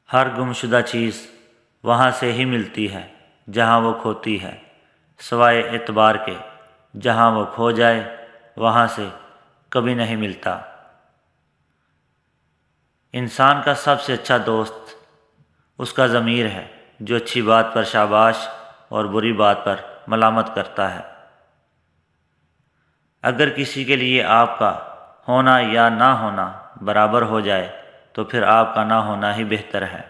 ہر گمشدہ چیز وہاں سے ہی ملتی ہے جہاں وہ کھوتی ہے، سوائے اعتبار کے جہاں وہ کھو جائے وہاں سے کبھی نہیں ملتا۔ انسان کا سب سے اچھا دوست اس کا ضمیر ہے جو اچھی بات پر شاباش اور بری بات پر ملامت کرتا ہے۔ اگر کسی کے لیے آپ کا ہونا یا نہ ہونا برابر ہو جائے تو پھر آپ کا نہ ہونا ہی بہتر ہے۔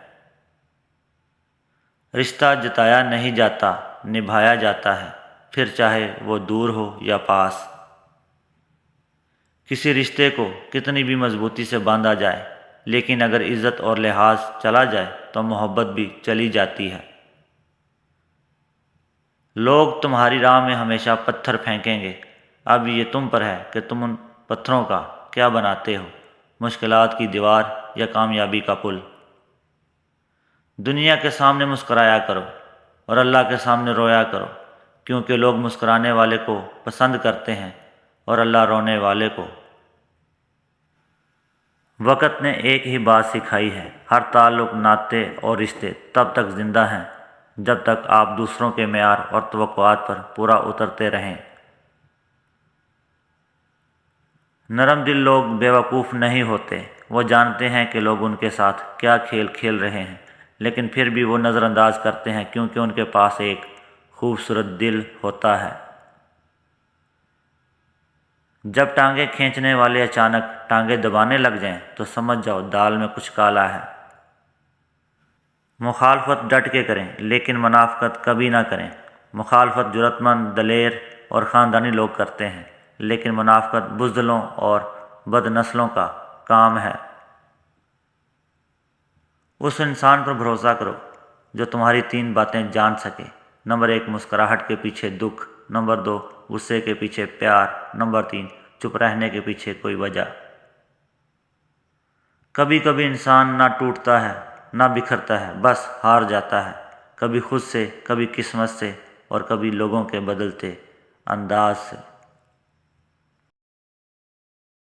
رشتہ جتایا نہیں جاتا، نبھایا جاتا ہے، پھر چاہے وہ دور ہو یا پاس۔ کسی رشتے کو کتنی بھی مضبوطی سے باندھا جائے لیکن اگر عزت اور لحاظ چلا جائے تو محبت بھی چلی جاتی ہے۔ لوگ تمہاری راہ میں ہمیشہ پتھر پھینکیں گے، اب یہ تم پر ہے کہ تم ان پتھروں کا کیا بناتے ہو، مشکلات کی دیوار یا کامیابی کا پل۔ دنیا کے سامنے مسکرایا کرو اور اللہ کے سامنے رویا کرو، کیونکہ لوگ مسکرانے والے کو پسند کرتے ہیں اور اللہ رونے والے کو۔ وقت نے ایک ہی بات سکھائی ہے، ہر تعلق، ناطے اور رشتے تب تک زندہ ہیں جب تک آپ دوسروں کے معیار اور توقعات پر پورا اترتے رہیں۔ نرم دل لوگ بیوقوف نہیں ہوتے، وہ جانتے ہیں کہ لوگ ان کے ساتھ کیا کھیل کھیل رہے ہیں، لیکن پھر بھی وہ نظر انداز کرتے ہیں کیونکہ ان کے پاس ایک خوبصورت دل ہوتا ہے۔ جب ٹانگیں کھینچنے والے اچانک ٹانگیں دبانے لگ جائیں تو سمجھ جاؤ دال میں کچھ کالا ہے۔ مخالفت ڈٹ کے کریں لیکن منافقت کبھی نہ کریں۔ مخالفت جرأت مند، دلیر اور خاندانی لوگ کرتے ہیں، لیکن منافقت بزدلوں اور بد نسلوں کا کام ہے۔ اس انسان پر بھروسہ کرو جو تمہاری 3 باتیں جان سکے۔ نمبر 1 مسکراہٹ کے پیچھے دکھ، نمبر 2 غصے کے پیچھے پیار، نمبر 3 چپ رہنے کے پیچھے کوئی وجہ۔ کبھی کبھی انسان نہ ٹوٹتا ہے نہ بکھرتا ہے، بس ہار جاتا ہے، کبھی خود سے، کبھی قسمت سے اور کبھی لوگوں کے بدلتے انداز سے۔